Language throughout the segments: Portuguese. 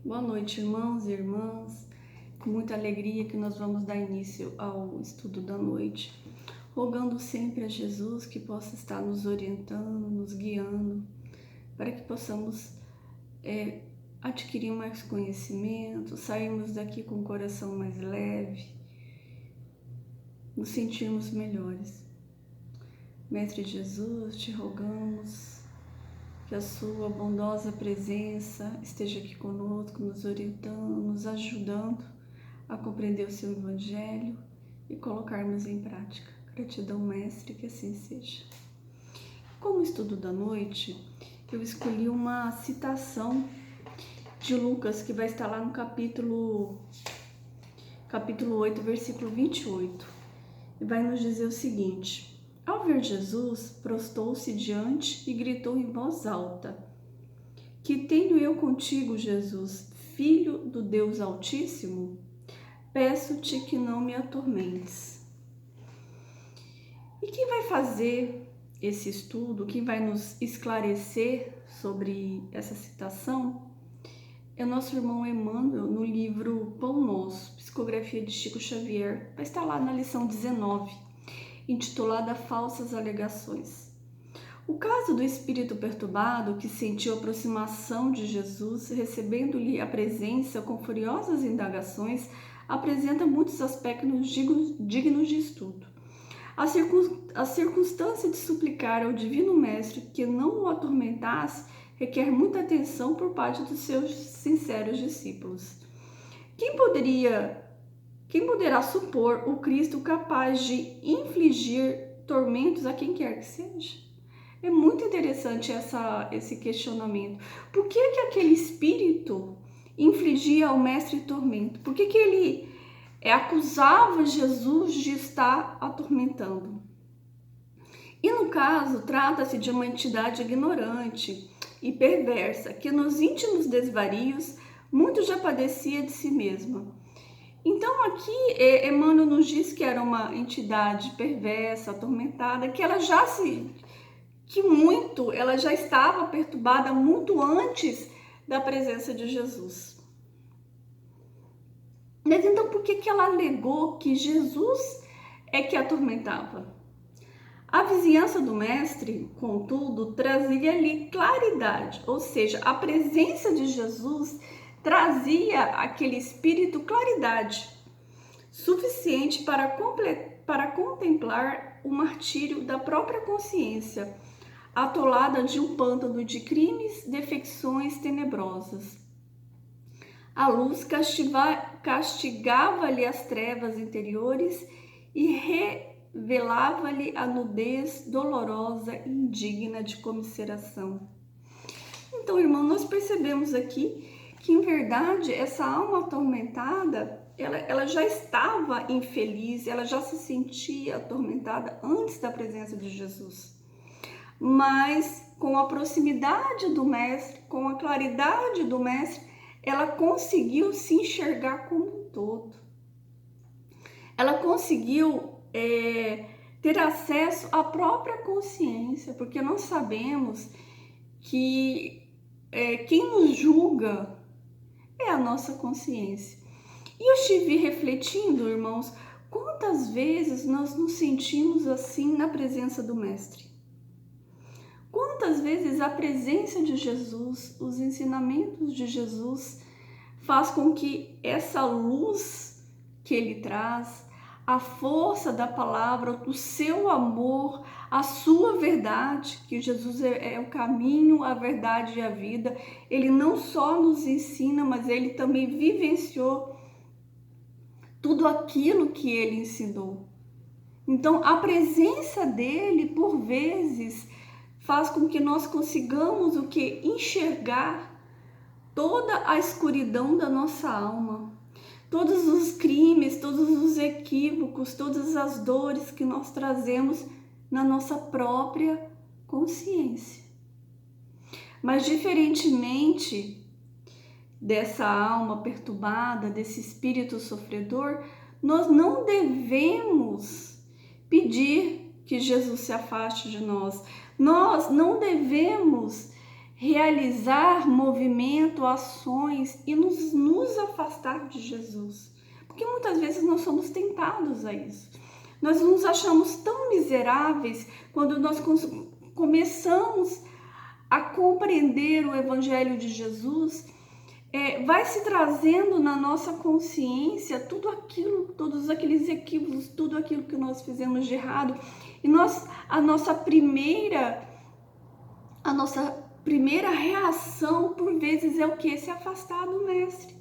Boa noite, irmãos e irmãs. Com muita alegria que nós vamos dar início ao estudo da noite, rogando sempre a Jesus que possa estar nos orientando, nos guiando, para que possamos adquirir mais conhecimento, sairmos daqui com o coração mais leve, nos sentirmos melhores. Mestre Jesus, te rogamos que a sua bondosa presença esteja aqui conosco, nos orientando, nos ajudando a compreender o seu Evangelho e colocarmos em prática. Gratidão, Mestre, que assim seja. Como estudo da noite, eu escolhi uma citação de Lucas, que vai estar lá no capítulo 8, versículo 28, e vai nos dizer o seguinte: ao ver Jesus, prostou-se diante e gritou em voz alta: que tenho eu contigo, Jesus, Filho do Deus Altíssimo? Peço-te que não me atormentes. E quem vai fazer esse estudo, quem vai nos esclarecer sobre essa citação, é o nosso irmão Emmanuel, no livro Pão Nosso, Psicografia de Chico Xavier. Vai estar lá na lição 19, intitulada Falsas Alegações. O caso do espírito perturbado que sentiu a aproximação de Jesus, recebendo-lhe a presença com furiosas indagações, apresenta muitos aspectos dignos de estudo. A circunstância de suplicar ao Divino Mestre que não o atormentasse requer muita atenção por parte dos seus sinceros discípulos. Quem poderá supor o Cristo capaz de infligir tormentos a quem quer que seja? É muito interessante esse questionamento. Por que aquele espírito infligia ao mestre tormento? Por que ele acusava Jesus de estar atormentando? E no caso, trata-se de uma entidade ignorante e perversa, que nos íntimos desvarios muito já padecia de si mesma. Então aqui Emmanuel nos diz que era uma entidade perversa, atormentada, que ela já estava perturbada muito antes da presença de Jesus. Mas então por que ela alegou que Jesus é que atormentava? A vizinhança do mestre, contudo, trazia-lhe claridade, ou seja, a presença de Jesus trazia àquele espírito claridade suficiente para contemplar o martírio da própria consciência, atolada de um pântano de crimes, defecções tenebrosas. A luz castigava-lhe as trevas interiores e revelava-lhe a nudez dolorosa e indigna de comiseração. Então, irmão, nós percebemos aqui que, em verdade, essa alma atormentada, ela já estava infeliz, ela já se sentia atormentada antes da presença de Jesus. Mas com a proximidade do mestre, com a claridade do mestre, ela conseguiu se enxergar como um todo. Ela conseguiu ter acesso à própria consciência, porque nós sabemos que quem nos julga é a nossa consciência. E eu estive refletindo, irmãos, quantas vezes nós nos sentimos assim na presença do mestre? Quantas vezes a presença de Jesus, os ensinamentos de Jesus, faz com que essa luz que ele traz, a força da palavra, o seu amor, a sua verdade, que Jesus é o caminho, a verdade e a vida, ele não só nos ensina, mas ele também vivenciou tudo aquilo que ele ensinou. Então, a presença dele, por vezes, faz com que nós consigamos enxergar toda a escuridão da nossa alma, todos os crimes, todos os equívocos, todas as dores que nós trazemos na nossa própria consciência. Mas diferentemente dessa alma perturbada, desse espírito sofredor, nós não devemos pedir que Jesus se afaste de nós. Nós não devemos realizar movimento, ações e nos afastar de Jesus. Porque muitas vezes nós somos tentados a isso. Nós nos achamos tão miseráveis quando nós começamos a compreender o Evangelho de Jesus. Vai se trazendo na nossa consciência tudo aquilo, todos aqueles equívocos, tudo aquilo que nós fizemos de errado. E a nossa primeira reação, por vezes, é o quê? Se afastar do mestre.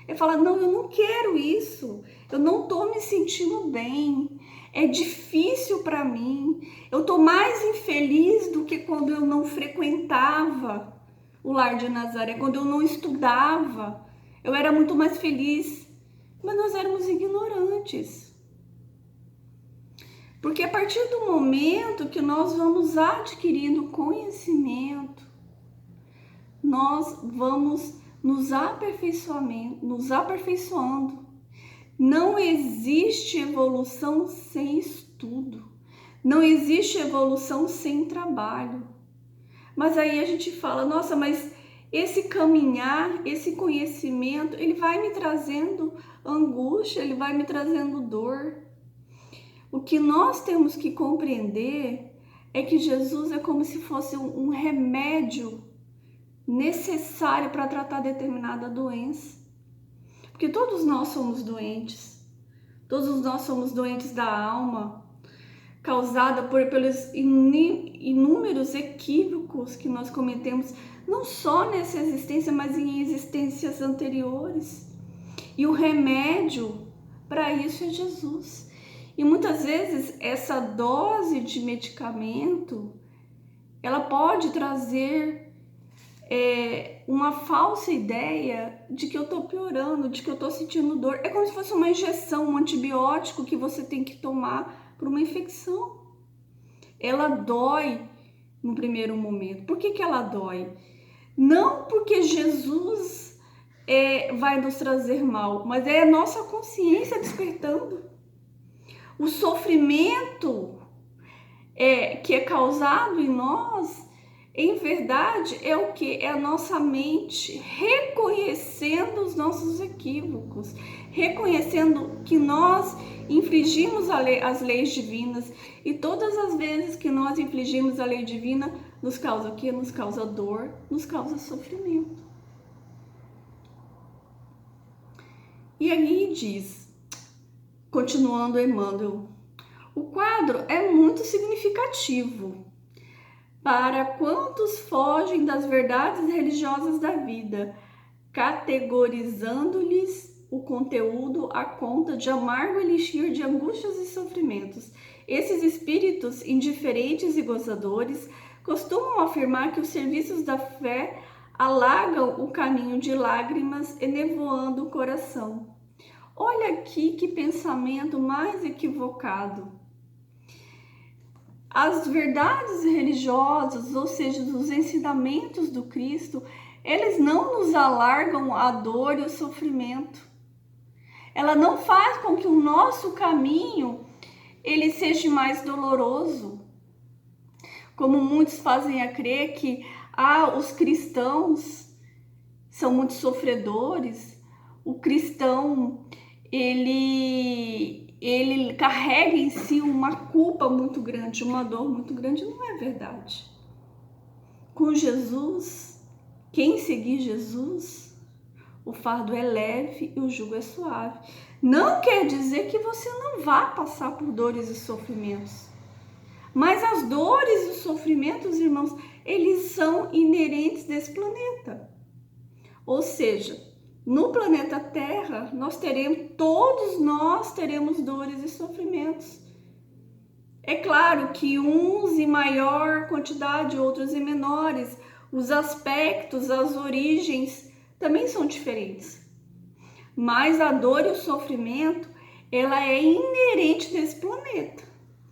É falar, não, eu não quero isso, eu não tô me sentindo bem, é difícil para mim, eu tô mais infeliz do que quando eu não frequentava o Lar de Nazaré, quando eu não estudava, eu era muito mais feliz, mas nós éramos ignorantes. Porque a partir do momento que nós vamos adquirindo conhecimento, nós vamos nos aperfeiçoando. Não existe evolução sem estudo. Não existe evolução sem trabalho. Mas aí a gente fala, nossa, mas esse caminhar, esse conhecimento, ele vai me trazendo angústia, ele vai me trazendo dor. O que nós temos que compreender é que Jesus é como se fosse um remédio necessário para tratar determinada doença. Porque todos nós somos doentes. Todos nós somos doentes da alma, causada pelos inúmeros equívocos que nós cometemos, não só nessa existência, mas em existências anteriores. E o remédio para isso é Jesus. E muitas vezes essa dose de medicamento, ela pode trazer uma falsa ideia de que eu tô piorando, de que eu tô sentindo dor. É como se fosse uma injeção, um antibiótico que você tem que tomar para uma infecção. Ela dói no primeiro momento. Por que ela dói? Não porque Jesus vai nos trazer mal, mas é a nossa consciência despertando. O sofrimento que é causado em nós, em verdade, é o que? É a nossa mente reconhecendo os nossos equívocos, reconhecendo que nós infringimos as leis divinas, e todas as vezes que nós infringimos a lei divina, nos causa o quê? Nos causa dor, nos causa sofrimento. E aí diz, continuando Emmanuel, o quadro é muito significativo para quantos fogem das verdades religiosas da vida, categorizando-lhes o conteúdo à conta de amargo elixir de angústias e sofrimentos. Esses espíritos indiferentes e gozadores costumam afirmar que os serviços da fé alagam o caminho de lágrimas, enevoando o coração. Olha aqui que pensamento mais equivocado. As verdades religiosas, ou seja, os ensinamentos do Cristo, eles não nos alargam a dor e o sofrimento. Ela não faz com que o nosso caminho ele seja mais doloroso. Como muitos fazem a crer que os cristãos são muito sofredores, o cristão ele carrega em si uma culpa muito grande, uma dor muito grande. Não é verdade. Com Jesus, quem seguir Jesus, o fardo é leve e o jugo é suave. Não quer dizer que você não vá passar por dores e sofrimentos. Mas as dores e os sofrimentos, irmãos, eles são inerentes desse planeta. Ou seja, no planeta Terra, todos nós teremos dores e sofrimentos. É claro que uns em maior quantidade, outros em menores. Os aspectos, as origens também são diferentes. Mas a dor e o sofrimento, ela é inerente desse planeta.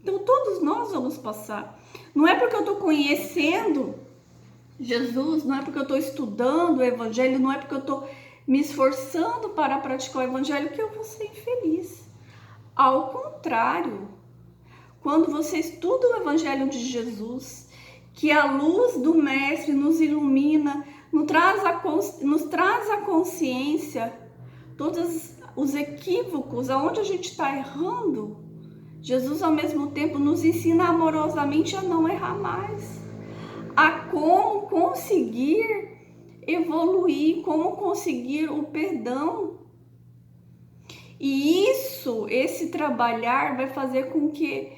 Então todos nós vamos passar. Não é porque eu estou conhecendo Jesus, não é porque eu estou estudando o Evangelho, não é porque eu estou me esforçando para praticar o Evangelho que eu vou ser infeliz. Ao contrário, quando você estuda o Evangelho de Jesus que a luz do Mestre nos ilumina, nos traz a consciência, todos os equívocos, aonde a gente está errando. Jesus, ao mesmo tempo, nos ensina amorosamente a não errar mais, a como conseguir evoluir, como conseguir o perdão. E esse trabalhar vai fazer com que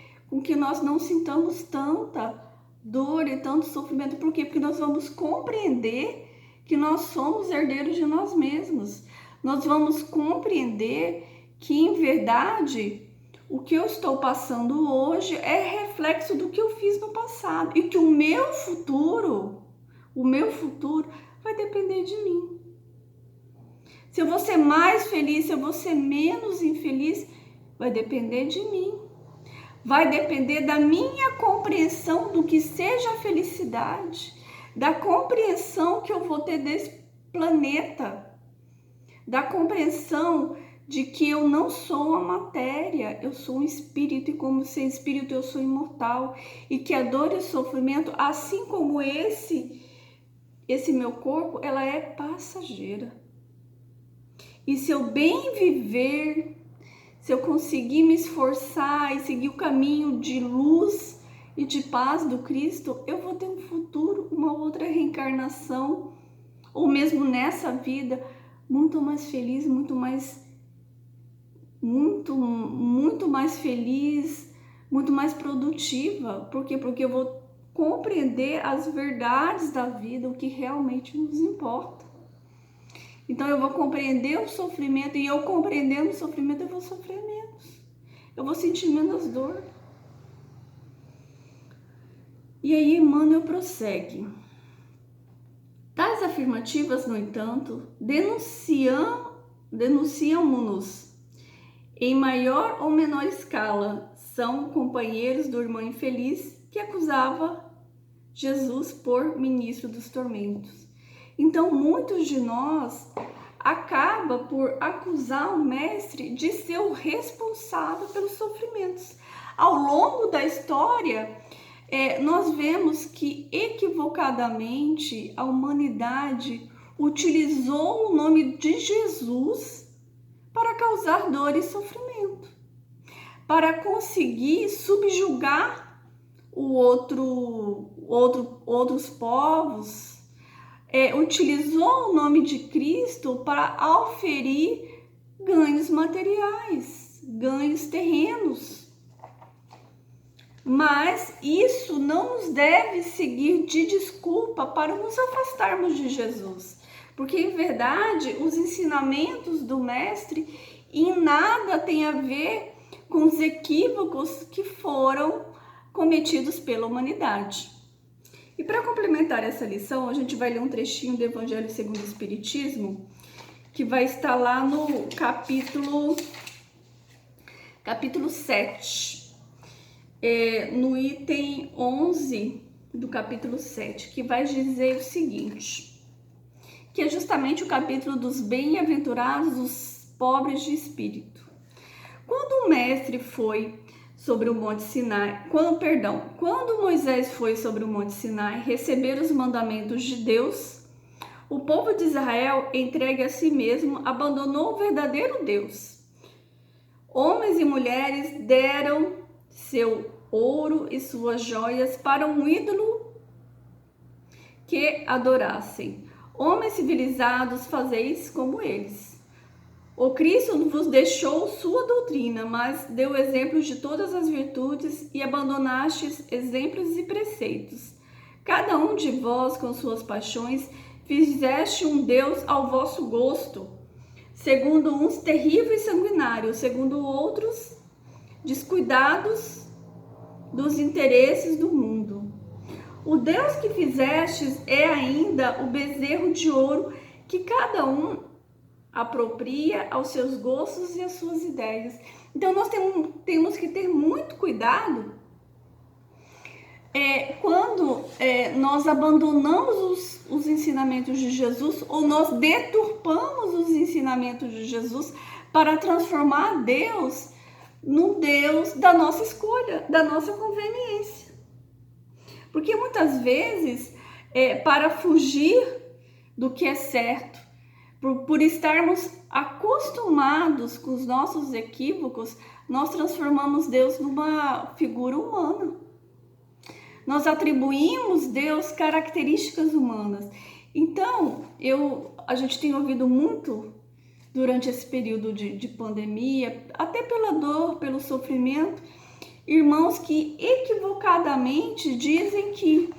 nós não sintamos tanta dor e tanto sofrimento. Por quê? Porque nós vamos compreender que nós somos herdeiros de nós mesmos. Nós vamos compreender que, em verdade, o que eu estou passando hoje é reflexo do que eu fiz no passado. E que o meu futuro vai depender de mim. Se eu vou ser mais feliz, se eu vou ser menos infeliz, vai depender de mim. Vai depender da minha compreensão do que seja a felicidade, da compreensão que eu vou ter desse planeta, da compreensão de que eu não sou a matéria, eu sou um espírito, e como ser espírito eu sou imortal, e que a dor e o sofrimento, assim como esse meu corpo, ela é passageira. E se eu bem viver, se eu conseguir me esforçar e seguir o caminho de luz e de paz do Cristo, eu vou ter um futuro, uma outra reencarnação, ou mesmo nessa vida, muito mais feliz, muito mais feliz, muito mais produtiva. Por quê? Porque eu vou compreender as verdades da vida, o que realmente nos importa. Então eu vou compreender o sofrimento, e eu compreendendo o sofrimento eu vou sofrer menos, eu vou sentir menos dor. E aí Emmanuel prossegue: tais afirmativas, no entanto, denunciam-nos em maior ou menor escala. São companheiros do irmão infeliz que acusava Jesus por ministro dos tormentos. Então, muitos de nós acabam por acusar o mestre de ser o responsável pelos sofrimentos. Ao longo da história, nós vemos que equivocadamente a humanidade utilizou o nome de Jesus para causar dor e sofrimento, para conseguir subjugar outros povos. Utilizou o nome de Cristo para auferir ganhos materiais, ganhos terrenos. Mas isso não nos deve seguir de desculpa para nos afastarmos de Jesus, porque em verdade os ensinamentos do Mestre em nada têm a ver com os equívocos que foram cometidos pela humanidade. E para complementar essa lição, a gente vai ler um trechinho do Evangelho segundo o Espiritismo, que vai estar lá no capítulo 7, no item 11 do capítulo 7, que vai dizer o seguinte, que é justamente o capítulo dos bem-aventurados, os pobres de espírito. Quando o Mestre foi sobre o Monte Sinai, quando Moisés foi sobre o Monte Sinai receber os mandamentos de Deus, o povo de Israel, entregue a si mesmo, abandonou o verdadeiro Deus. Homens e mulheres deram seu ouro e suas joias para um ídolo que adorassem. Homens civilizados, fazeis como eles. O Cristo vos deixou sua doutrina, mas deu exemplos de todas as virtudes e abandonastes exemplos e preceitos. Cada um de vós, com suas paixões, fizeste um Deus ao vosso gosto, segundo uns terrível e sanguinário, segundo outros descuidados dos interesses do mundo. O Deus que fizestes é ainda o bezerro de ouro que cada um apropria aos seus gostos e às suas ideias. Então nós temos que ter muito cuidado quando nós abandonamos os ensinamentos de Jesus, ou nós deturpamos os ensinamentos de Jesus para transformar Deus no Deus da nossa escolha, da nossa conveniência. Porque muitas vezes, para fugir do que é certo, por estarmos acostumados com os nossos equívocos, nós transformamos Deus numa figura humana. Nós atribuímos Deus características humanas. Então, a gente tem ouvido muito durante esse período de pandemia, até pela dor, pelo sofrimento, irmãos que equivocadamente dizem que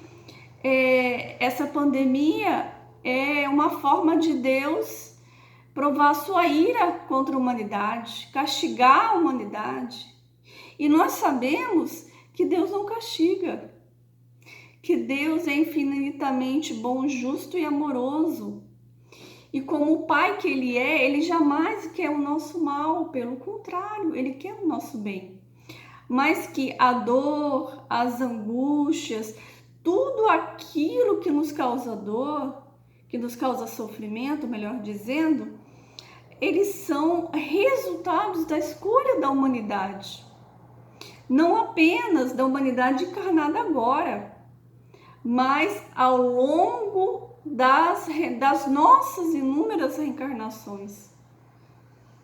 essa pandemia é uma forma de Deus provar sua ira contra a humanidade, castigar a humanidade. E nós sabemos que Deus não castiga, que Deus é infinitamente bom, justo e amoroso. E como o Pai que Ele é, Ele jamais quer o nosso mal, pelo contrário, Ele quer o nosso bem. Mas que a dor, as angústias, tudo aquilo que nos causa dor, que nos causa sofrimento, melhor dizendo, eles são resultados da escolha da humanidade. Não apenas da humanidade encarnada agora, mas ao longo das nossas inúmeras reencarnações.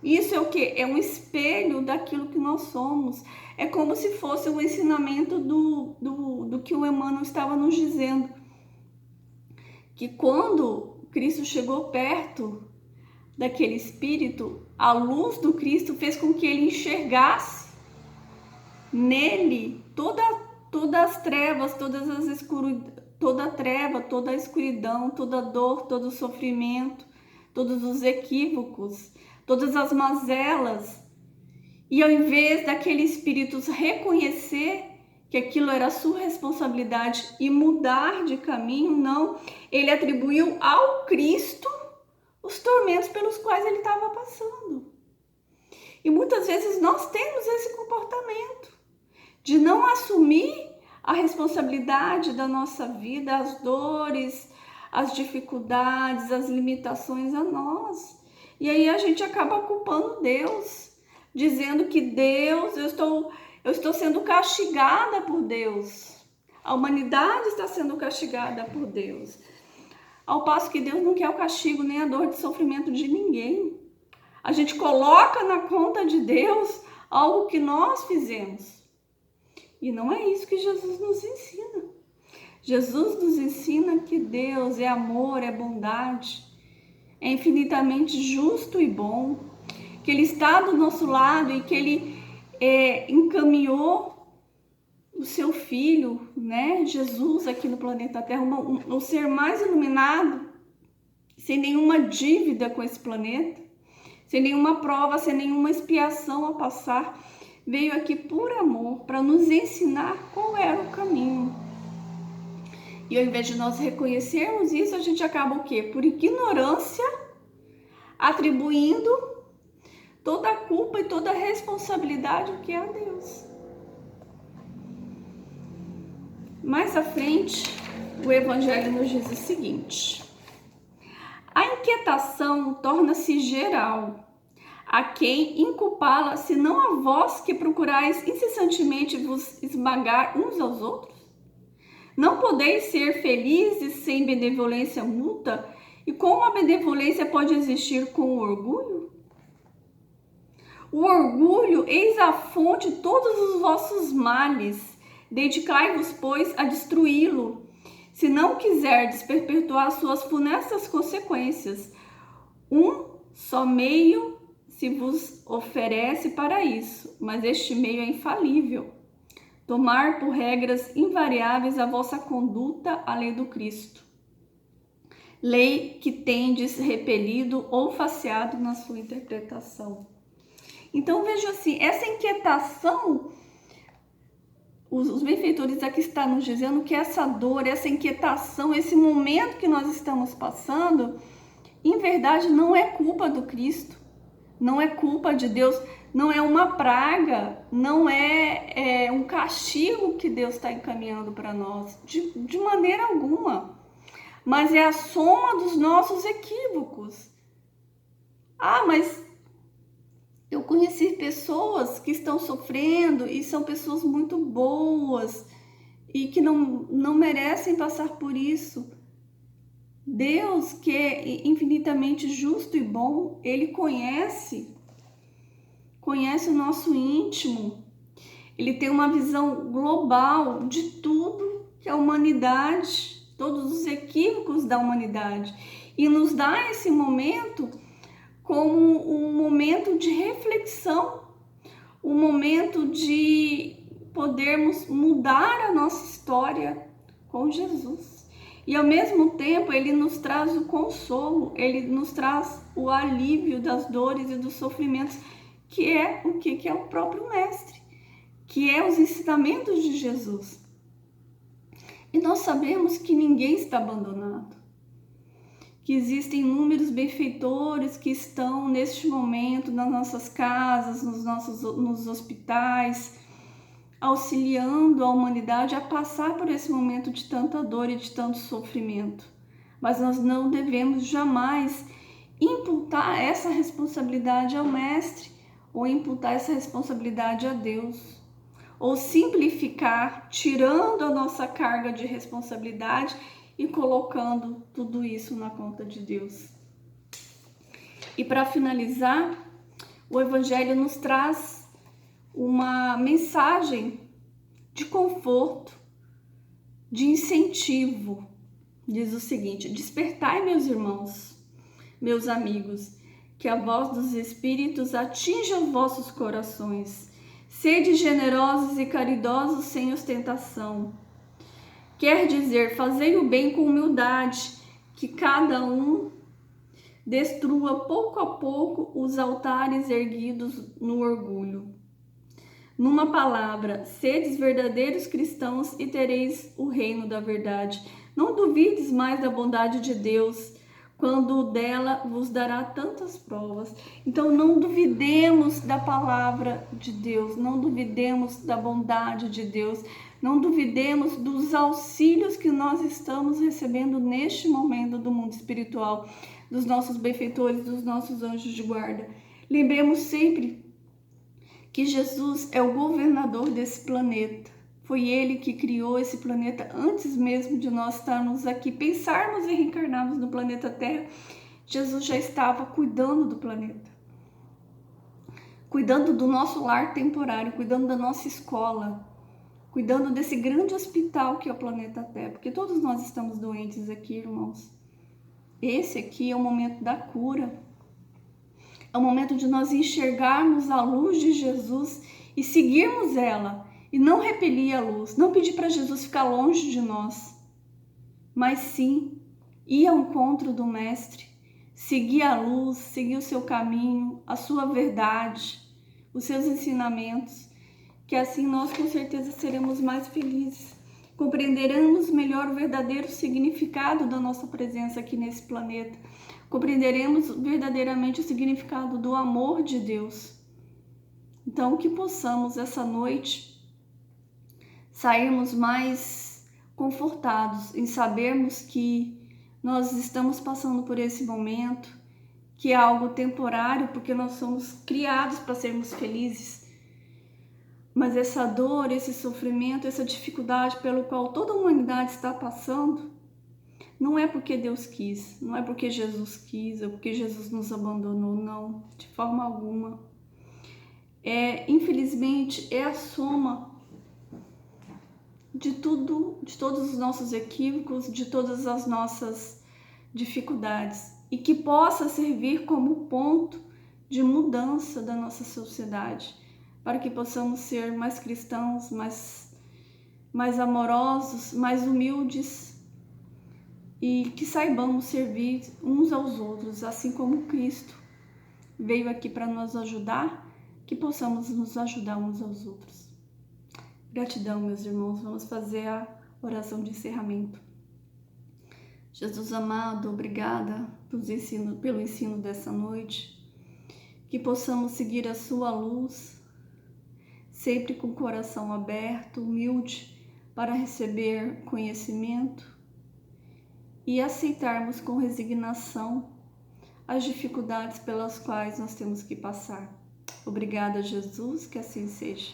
Isso é o quê? É um espelho daquilo que nós somos. É como se fosse um ensinamento do que o Emmanuel estava nos dizendo. Que quando Cristo chegou perto daquele espírito, a luz do Cristo fez com que ele enxergasse nele todas as trevas, toda a treva, toda a escuridão, toda a dor, todo o sofrimento, todos os equívocos, todas as mazelas. E ao invés daquele espírito reconhecer que aquilo era sua responsabilidade e mudar de caminho, não, ele atribuiu ao Cristo os tormentos pelos quais ele estava passando. E muitas vezes nós temos esse comportamento de não assumir a responsabilidade da nossa vida, as dores, as dificuldades, as limitações a nós. E aí a gente acaba culpando Deus, dizendo que Deus, eu estou sendo castigada por Deus. A humanidade está sendo castigada por Deus. Ao passo que Deus não quer o castigo nem a dor de sofrimento de ninguém. A gente coloca na conta de Deus algo que nós fizemos. E não é isso que Jesus nos ensina. Jesus nos ensina que Deus é amor, é bondade, é infinitamente justo e bom, que Ele está do nosso lado e que Ele encaminhou o seu Filho, né, Jesus, aqui no planeta Terra, o ser mais iluminado, sem nenhuma dívida com esse planeta, sem nenhuma prova, sem nenhuma expiação a passar, veio aqui por amor, para nos ensinar qual era o caminho. E ao invés de nós reconhecermos isso, a gente acaba o quê? Por ignorância, atribuindo toda a culpa e toda a responsabilidade que é a Deus. Mais à frente, o Evangelho nos diz o seguinte: a inquietação torna-se geral. A quem inculpá-la, senão a vós que procurais incessantemente vos esmagar uns aos outros? Não podeis ser felizes sem benevolência mútua? E como a benevolência pode existir com o orgulho? O orgulho, eis a fonte de todos os vossos males. Dedicai-vos, pois, a destruí-lo, se não quiserdes perpetuar suas funestas consequências. Um só meio se vos oferece para isso, mas este meio é infalível. Tomar por regras invariáveis a vossa conduta a lei do Cristo. Lei que tendes repelido ou faceado na sua interpretação. Então, veja assim, essa inquietação, os benfeitores aqui estão nos dizendo que essa dor, essa inquietação, esse momento que nós estamos passando, em verdade não é culpa do Cristo. Não é culpa de Deus, não é uma praga, não é um castigo que Deus está encaminhando para nós, de maneira alguma. Mas é a soma dos nossos equívocos. Ah, mas eu conheci pessoas que estão sofrendo e são pessoas muito boas, e que não merecem passar por isso. Deus, que é infinitamente justo e bom, Ele conhece o nosso íntimo. Ele tem uma visão global de tudo que a humanidade, todos os equívocos da humanidade, e nos dá esse momento como um momento de reflexão, um momento de podermos mudar a nossa história com Jesus. E ao mesmo tempo ele nos traz o consolo, ele nos traz o alívio das dores e dos sofrimentos, que é o que é o próprio Mestre, que é os ensinamentos de Jesus. E nós sabemos que ninguém está abandonado, que existem inúmeros benfeitores que estão neste momento nas nossas casas, nos hospitais, auxiliando a humanidade a passar por esse momento de tanta dor e de tanto sofrimento. Mas nós não devemos jamais imputar essa responsabilidade ao Mestre ou imputar essa responsabilidade a Deus, ou simplificar, tirando a nossa carga de responsabilidade e colocando tudo isso na conta de Deus. E para finalizar, o Evangelho nos traz uma mensagem de conforto, de incentivo. Diz o seguinte: despertai, meus irmãos, meus amigos, que a voz dos Espíritos atinja os vossos corações. Sede generosos e caridosos sem ostentação. Quer dizer, fazei o bem com humildade, que cada um destrua pouco a pouco os altares erguidos no orgulho. Numa palavra, sedes verdadeiros cristãos e tereis o reino da verdade. Não duvides mais da bondade de Deus, quando dela vos dará tantas provas. Então não duvidemos da palavra de Deus, não duvidemos da bondade de Deus, não duvidemos dos auxílios que nós estamos recebendo neste momento do mundo espiritual, dos nossos benfeitores, dos nossos anjos de guarda. Lembremos sempre que Jesus é o governador desse planeta. Foi Ele que criou esse planeta antes mesmo de nós estarmos aqui, pensarmos em reencarnarmos no planeta Terra. Jesus já estava cuidando do planeta, cuidando do nosso lar temporário, cuidando da nossa escola, cuidando desse grande hospital que é o planeta Terra, porque todos nós estamos doentes aqui, irmãos. Esse aqui é o momento da cura. É o momento de nós enxergarmos a luz de Jesus e seguirmos ela, e não repelir a luz, não pedir para Jesus ficar longe de nós, mas sim ir ao encontro do Mestre, seguir a luz, seguir o seu caminho, a sua verdade, os seus ensinamentos, que assim nós com certeza seremos mais felizes, compreenderemos melhor o verdadeiro significado da nossa presença aqui nesse planeta, compreenderemos verdadeiramente o significado do amor de Deus. Então, que possamos essa noite sairmos mais confortados em sabermos que nós estamos passando por esse momento, que é algo temporário, porque nós somos criados para sermos felizes. Mas essa dor, esse sofrimento, essa dificuldade pelo qual toda a humanidade está passando, não é porque Deus quis, não é porque Jesus quis, ou porque Jesus nos abandonou, não, de forma alguma. Infelizmente, é a soma de tudo, de todos os nossos equívocos, de todas as nossas dificuldades, e que possa servir como ponto de mudança da nossa sociedade, para que possamos ser mais cristãos, mais amorosos, mais humildes, e que saibamos servir uns aos outros, assim como Cristo veio aqui para nos ajudar, que possamos nos ajudar uns aos outros. Gratidão, meus irmãos. Vamos fazer a oração de encerramento. Jesus amado, obrigada pelo ensino dessa noite. Que possamos seguir a sua luz, sempre com o coração aberto, humilde, para receber conhecimento e aceitarmos com resignação as dificuldades pelas quais nós temos que passar. Obrigada, Jesus, que assim seja.